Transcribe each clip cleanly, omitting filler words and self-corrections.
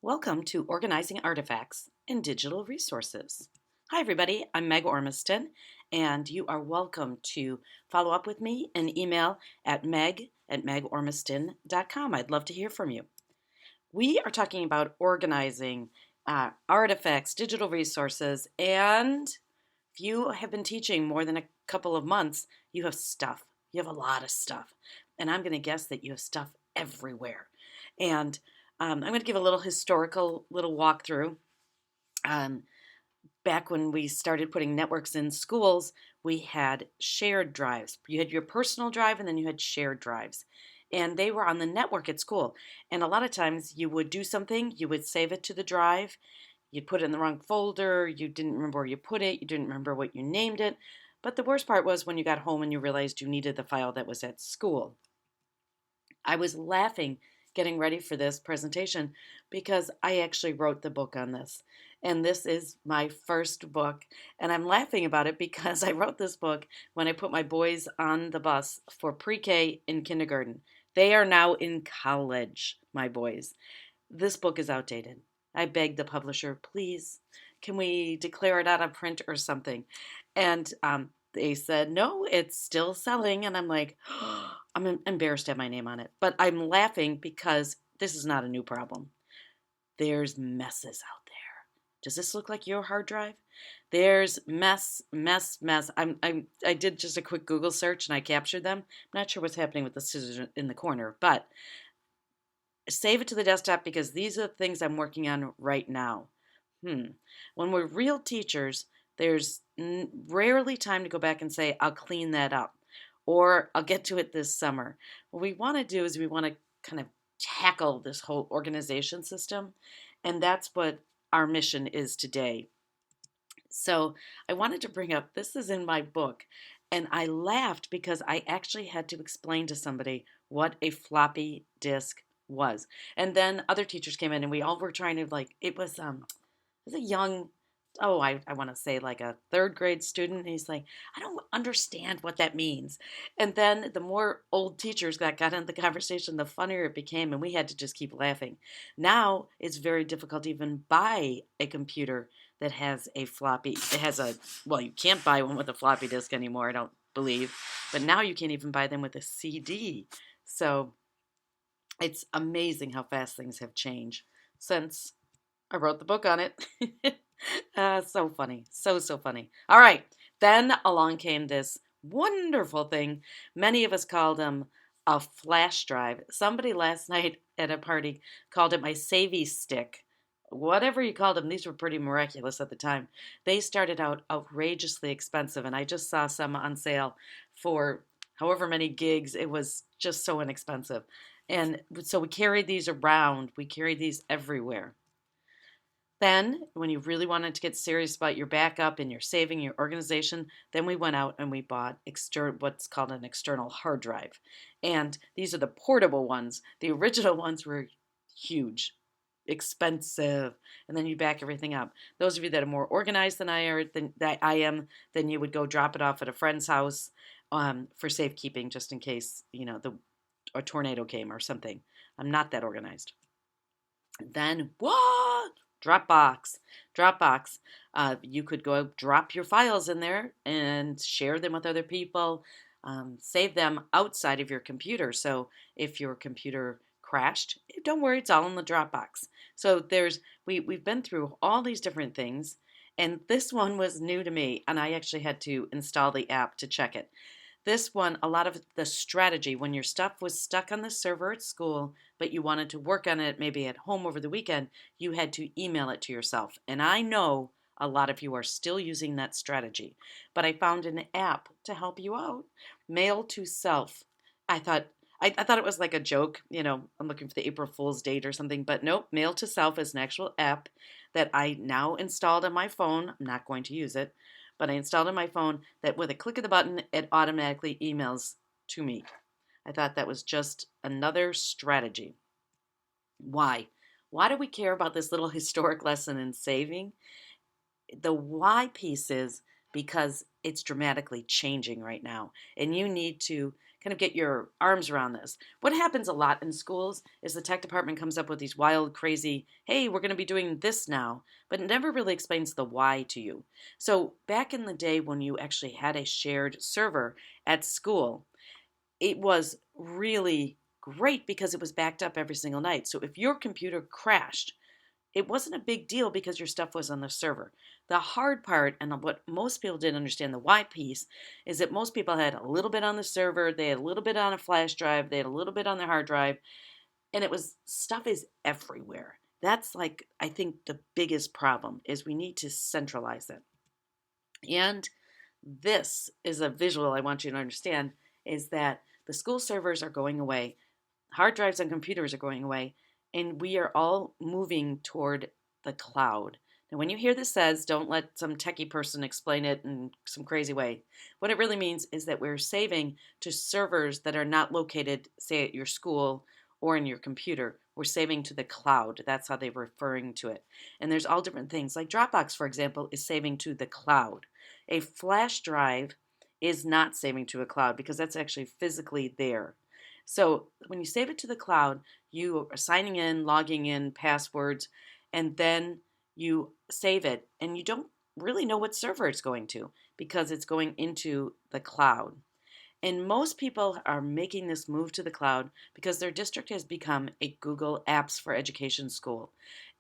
Welcome to Organizing Artifacts and Digital Resources. Hi, everybody. I'm Meg Ormiston, and you are welcome to follow up with me and email at meg@megormiston.com. I'd love to hear from you. We are talking about organizing artifacts, digital resources, and if you have been teaching more than a couple of months, you have stuff. You have a lot of stuff. And I'm going to guess that you have stuff everywhere. And I'm going to give a little historical little walkthrough. Um, Back when we started putting networks in schools, we had shared drives. You had your personal drive and then you had shared drives. And they were on the network at school. And a lot of times you would do something, you would save it to the drive, you'd put it in the wrong folder, you didn't remember where you put it, you didn't remember what you named it. But the worst part was when you got home and you realized you needed the file that was at school. I was laughing getting ready for this presentation because I actually wrote the book on this. And this is my first book. And I'm laughing about it because I wrote this book when I put my boys on the bus for pre-K and kindergarten. They are now in college, my boys. This book is outdated. I begged the publisher, please, can we declare it out of print or something? And they said, no, it's still selling. And I'm like, I'm embarrassed to have my name on it. But I'm laughing because this is not a new problem. There's messes out there. Does this look like your hard drive? There's mess, mess, mess. I did just a quick Google search and I captured them. I'm not sure what's happening with the scissors in the corner, but save it to the desktop because these are the things I'm working on right now. When we're real teachers, there's rarely time to go back and say, I'll clean that up or I'll get to it this summer. What we want to do is we want to kind of tackle this whole organization system, and that's what our mission is today. So I wanted to bring up, this is in my book, and I laughed because I actually had to explain to somebody what a floppy disk was. And then other teachers came in and we all were trying to it was a young, I want to say like a third grade student. And he's like, I don't understand what that means. And then the more old teachers that got into the conversation, the funnier it became. And we had to just keep laughing. Now it's very difficult to even buy a computer that has a floppy. It has you can't buy one with a floppy disk anymore, I don't believe. But now you can't even buy them with a CD. So it's amazing how fast things have changed since I wrote the book on it. So funny. So funny. All right. Then along came this wonderful thing. Many of us called them a flash drive. Somebody last night at a party called it my savey stick. Whatever you called them, these were pretty miraculous at the time. They started out outrageously expensive, and I just saw some on sale for however many gigs. It was just so inexpensive. And so we carried these around. We carried these everywhere. Then, when you really wanted to get serious about your backup and your saving, your organization, then we went out and we bought what's called an external hard drive. And these are the portable ones. The original ones were huge, expensive, and then you back everything up. Those of you that are more organized than I am, then you would go drop it off at a friend's house for safekeeping, just in case a tornado came or something. I'm not that organized. Then what? Dropbox. Dropbox. You could go drop your files in there and share them with other people. Save them outside of your computer. So if your computer crashed, don't worry, it's all in the Dropbox. So we've been through all these different things, and this one was new to me, and I actually had to install the app to check it. This one, a lot of the strategy, when your stuff was stuck on the server at school, but you wanted to work on it maybe at home over the weekend, you had to email it to yourself. And I know a lot of you are still using that strategy, but I found an app to help you out. Mail to Self. I thought I thought it was like a joke, I'm looking for the April Fool's date or something, but nope, Mail to Self is an actual app that I now installed on my phone. I'm not going to use it, but I installed on my phone that with a click of the button, it automatically emails to me. I thought that was just another strategy. Why? Why do we care about this little historic lesson in saving? The why piece is because it's dramatically changing right now, and you need to kind of get your arms around this. What happens a lot in schools is the tech department comes up with these wild, crazy, hey, we're going to be doing this now, but it never really explains the why to you. So back in the day when you actually had a shared server at school, it was really great because it was backed up every single night. So if your computer crashed, it wasn't a big deal because your stuff was on the server. The hard part, and what most people didn't understand the why piece, is that most people had a little bit on the server, they had a little bit on a flash drive, they had a little bit on their hard drive, and it was stuff is everywhere. That's like, I think the biggest problem is we need to centralize it. And this is a visual I want you to understand is that the school servers are going away, hard drives and computers are going away, and we are all moving toward the cloud. Now, when you hear this says, don't let some techie person explain it in some crazy way. What it really means is that we're saving to servers that are not located, say, at your school or in your computer. We're saving to the cloud. That's how they're referring to it. And there's all different things. Like Dropbox, for example, is saving to the cloud. A flash drive is not saving to a cloud because that's actually physically there. So when you save it to the cloud, you are signing in, logging in, passwords, and then you save it, and you don't really know what server it's going to because it's going into the cloud. And most people are making this move to the cloud because their district has become a Google Apps for Education school.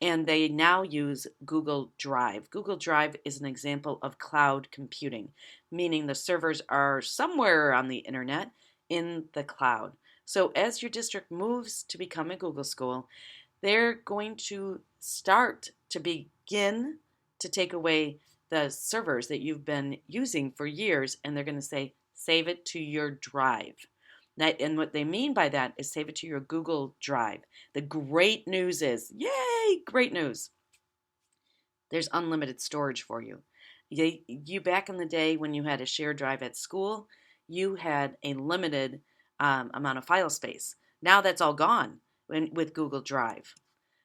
And they now use Google Drive. Google Drive is an example of cloud computing, meaning the servers are somewhere on the internet in the cloud. So as your district moves to become a Google school, they're going to start to begin to take away the servers that you've been using for years, and they're going to say, save it to your drive. And what they mean by that is save it to your Google Drive. The great news is, yay, great news. There's unlimited storage for you. You back in the day when you had a shared drive at school, you had a limited amount of file space. Now that's all gone with Google Drive.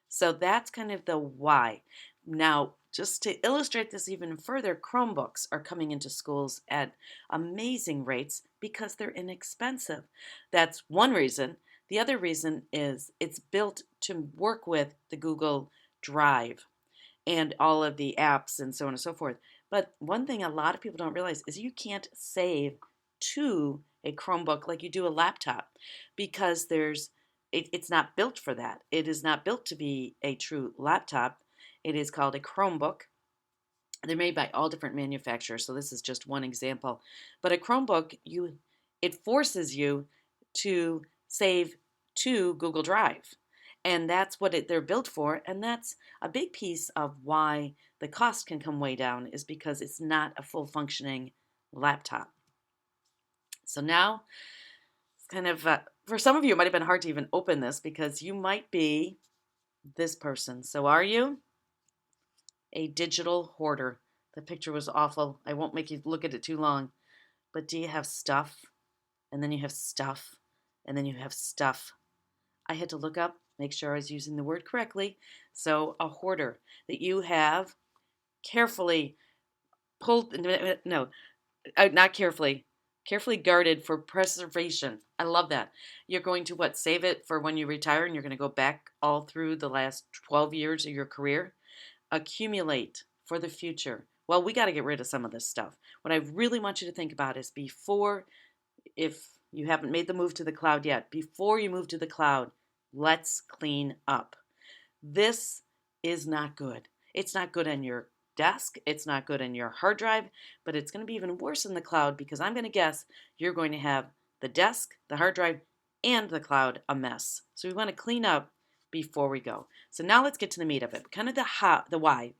So that's kind of the why. Now, just to illustrate this even further, Chromebooks are coming into schools at amazing rates because they're inexpensive. That's one reason. The other reason is it's built to work with the Google Drive and all of the apps and so on and so forth. But one thing a lot of people don't realize is you can't save to a Chromebook like you do a laptop because it's not built for that. It is not built to be a true laptop. It is called a Chromebook. They're made by all different manufacturers, so this is just one example. But a Chromebook, it forces you to save to Google Drive. And that's what they're built for, and that's a big piece of why the cost can come way down is because it's not a full functioning laptop. So now, it's kind of, for some of you, it might have been hard to even open this because you might be this person. So are you? A digital hoarder. The picture was awful. I won't make you look at it too long. But do you have stuff? And then you have stuff. And then you have stuff. I had to look up, make sure I was using the word correctly. So a hoarder that you have carefully pulled, no, not carefully, carefully guarded for preservation. I love that. You're going to what? Save it for when you retire and you're going to go back all through the last 12 years of your career? Accumulate for the future. Well, we got to get rid of some of this stuff. What I really want you to think about is before, if you haven't made the move to the cloud yet, before you move to the cloud, let's clean up. This is not good. It's not good on your desk. It's not good on your hard drive, but it's going to be even worse in the cloud because I'm going to guess you're going to have the desk, the hard drive, and the cloud a mess. So we want to clean up before we go. So now let's get to the meat of it. Kind of the why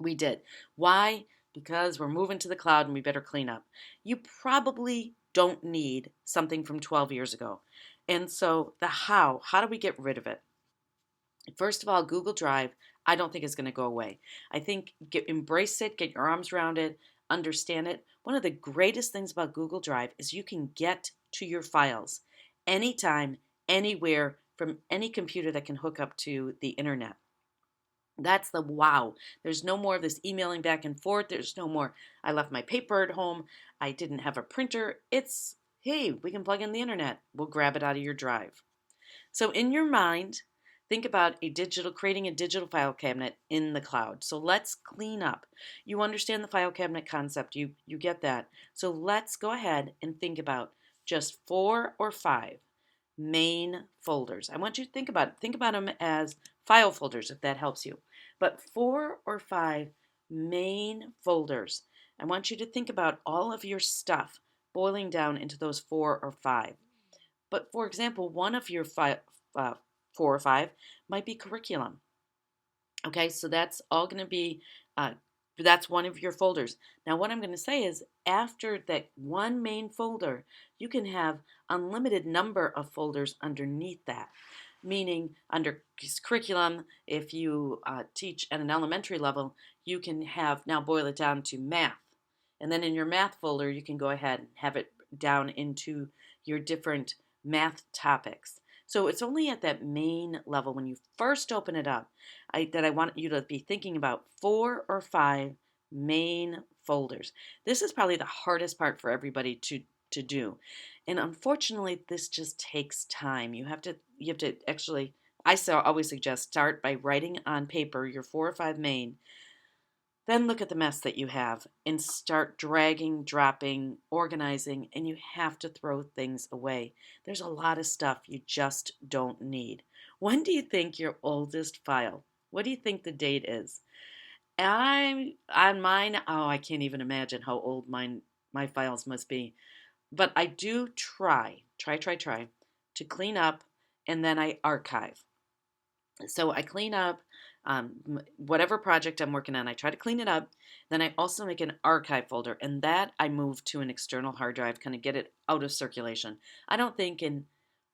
we did. Why? Because we're moving to the cloud and we better clean up. You probably don't need something from 12 years ago. And so the how do we get rid of it? First of all, Google Drive, I don't think is going to go away. I think embrace it, get your arms around it, understand it. One of the greatest things about Google Drive is you can get to your files anytime, anywhere, from any computer that can hook up to the internet. That's the wow. There's no more of this emailing back and forth. There's no more, I left my paper at home. I didn't have a printer. It's Hey, we can plug in the internet. We'll grab it out of your drive. So in your mind, think about creating a digital file cabinet in the cloud. So let's clean up. You understand the file cabinet concept. You get that. So let's go ahead and think about just 4 or 5 main folders. I want you to think about them as file folders if that helps you. But 4 or 5 main folders. I want you to think about all of your stuff boiling down into those 4 or 5. But for example, one of your 4 or 5 might be curriculum. Okay, so that's all going to be, that's one of your folders. Now, what I'm going to say is after that one main folder, you can have unlimited number of folders underneath that. Meaning, under curriculum, if you teach at an elementary level, you can have now boil it down to math. And then in your math folder, you can go ahead and have it down into your different math topics. So it's only at that main level when you first open it up that I want you to be thinking about 4 or 5 main folders. This is probably the hardest part for everybody to do. And unfortunately, this just takes time. You have to actually, always suggest start by writing on paper your 4 or 5 main, then look at the mess that you have and start dragging, dropping, organizing, and you have to throw things away. There's a lot of stuff you just don't need. When do you think your oldest file? What do you think the date is? I'm on mine. Oh, I can't even imagine how old my files must be. But I do try to clean up, and then I archive. So I clean up whatever project I'm working on. I try to clean it up. Then I also make an archive folder, and that I move to an external hard drive, kind of get it out of circulation. I don't think in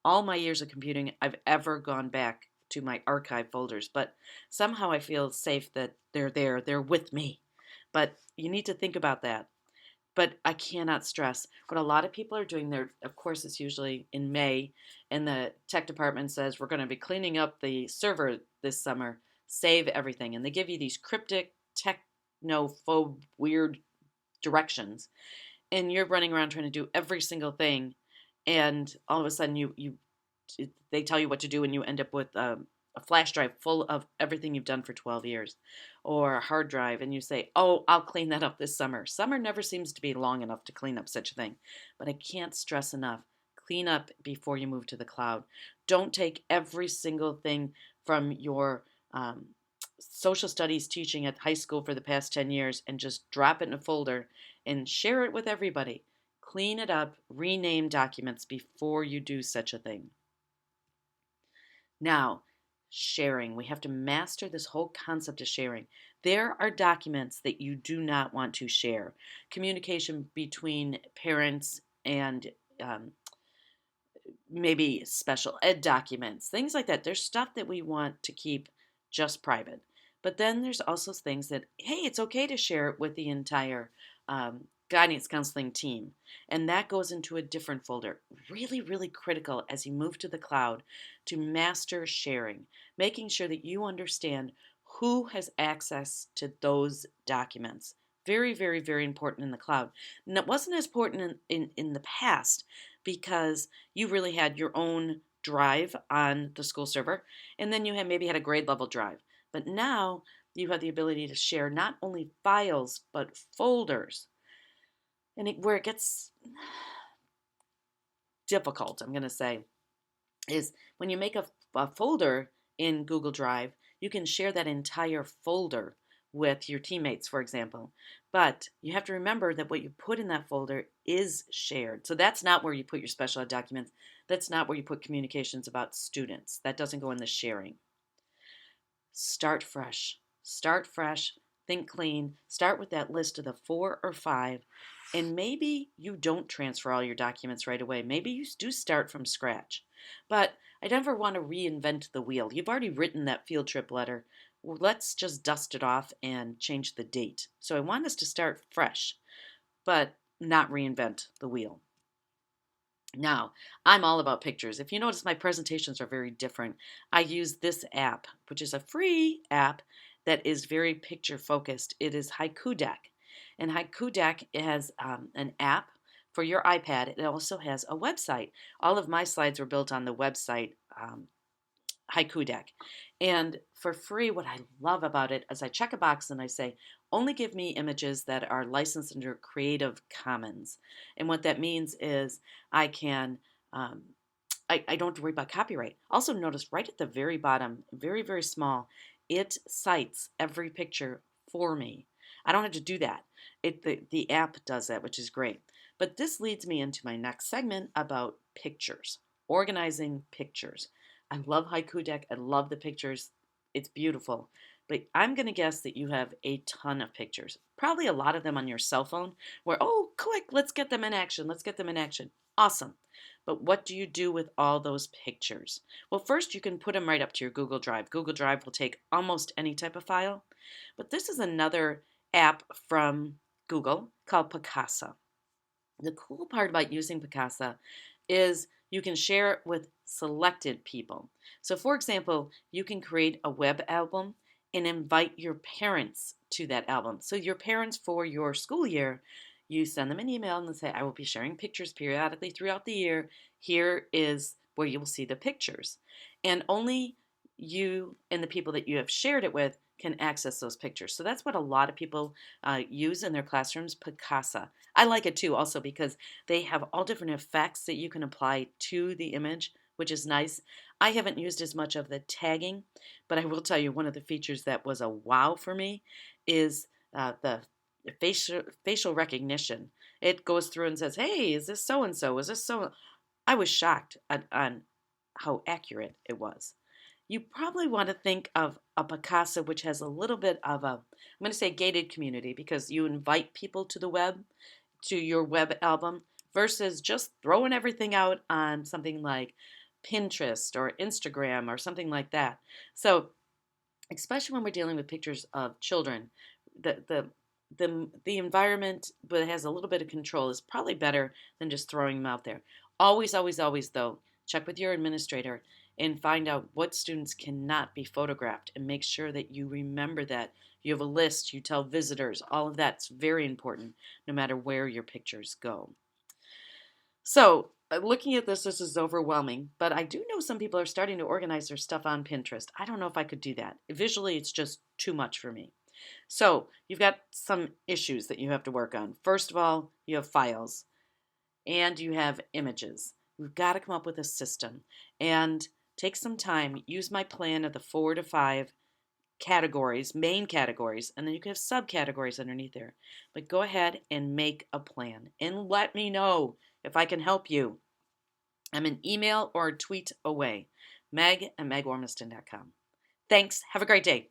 all my years of computing I've ever gone back to my archive folders, but somehow I feel safe that they're there, they're with me. But you need to think about that. But I cannot stress what a lot of people are doing there. Of course, it's usually in May, and the tech department says we're going to be cleaning up the server this summer. Save everything, and they give you these cryptic, technophobe, weird directions, and you're running around trying to do every single thing, and all of a sudden they tell you what to do, and you end up with a flash drive full of everything you've done for 12 years, or a hard drive, and you say, oh, I'll clean that up this summer. Summer never seems to be long enough to clean up such a thing. But I can't stress enough. Clean up before you move to the cloud. Don't take every single thing from your social studies teaching at high school for the past 10 years and just drop it in a folder and share it with everybody. Clean it up, rename documents before you do such a thing. Now, sharing. We have to master this whole concept of sharing. There are documents that you do not want to share. Communication between parents and maybe special ed documents, things like that. There's stuff that we want to keep just private. But then there's also things that, hey, it's okay to share it with the entire guidance counseling team. And that goes into a different folder. Really, really critical as you move to the cloud to master sharing, making sure that you understand who has access to those documents. Very, very, very important in the cloud. And it wasn't as important in the past because you really had your own drive on the school server, and then you maybe had a grade level drive. But now you have the ability to share not only files, but folders. And where it gets difficult, I'm going to say, is when you make a folder in Google Drive, you can share that entire folder with your teammates, for example. But you have to remember that what you put in that folder is shared. So that's not where you put your special ed documents. That's not where you put communications about students. That doesn't go in the sharing. Start fresh. Start fresh. Think clean. Start with that list of the 4 or 5. And maybe you don't transfer all your documents right away. Maybe you do start from scratch. But I never want to reinvent the wheel. You've already written that field trip letter. Well, let's just dust it off and change the date. So I want us to start fresh, but not reinvent the wheel. Now, I'm all about pictures. If you notice, my presentations are very different. I use this app, which is a free app that is very picture focused. It is Haiku Deck. And Haiku Deck has an app for your iPad, it also has a website. All of my slides were built on the website, Haiku Deck. And for free, what I love about it is I check a box and I say, only give me images that are licensed under Creative Commons. And what that means is I can, I don't have to worry about copyright. Also, notice right at the very bottom, very, very small, it cites every picture for me. I don't have to do that. The app does that, which is great. But this leads me into my next segment about pictures, organizing pictures. I love Haiku Deck. I love the pictures. It's beautiful. But I'm going to guess that you have a ton of pictures. Probably a lot of them on your cell phone where, oh, quick, let's get them in action. Let's get them in action. Awesome. But what do you do with all those pictures? Well, first you can put them right up to your Google Drive. Google Drive will take almost any type of file. But this is another app from Google called Picasa. The cool part about using Picasa is you can share it with selected people. So for example, you can create a web album and invite your parents to that album. So your parents for your school year, you send them an email and say, I will be sharing pictures periodically throughout the year. Here is where you will see the pictures. And only you and the people that you have shared it with can access those pictures. So that's what a lot of people use in their classrooms, Picasa. I like it too also because they have all different effects that you can apply to the image, which is nice. I haven't used as much of the tagging, but I will tell you one of the features that was a wow for me is the facial recognition. It goes through and says, hey, is this so-and-so? Is this so? I was shocked on how accurate it was. You probably want to think of a Picasa which has a little bit of a, I'm going to say gated community because you invite people to the web, to your web album, versus just throwing everything out on something like Pinterest or Instagram or something like that. So, especially when we're dealing with pictures of children, the environment, but it has a little bit of control, is probably better than just throwing them out there. Always, always, always, though, check with your administrator and find out what students cannot be photographed and make sure that you remember that. You have a list, you tell visitors, all of that's very important no matter where your pictures go. So, looking at this is overwhelming, but I do know some people are starting to organize their stuff on Pinterest. I don't know if I could do that. Visually, it's just too much for me. So, you've got some issues that you have to work on. First of all, you have files and you have images. We've got to come up with a system and take some time. Use my plan of the 4 to 5 categories, main categories, and then you can have subcategories underneath there. But go ahead and make a plan and let me know if I can help you. I'm an email or a tweet away. Meg at megwarmiston.com. Thanks. Have a great day.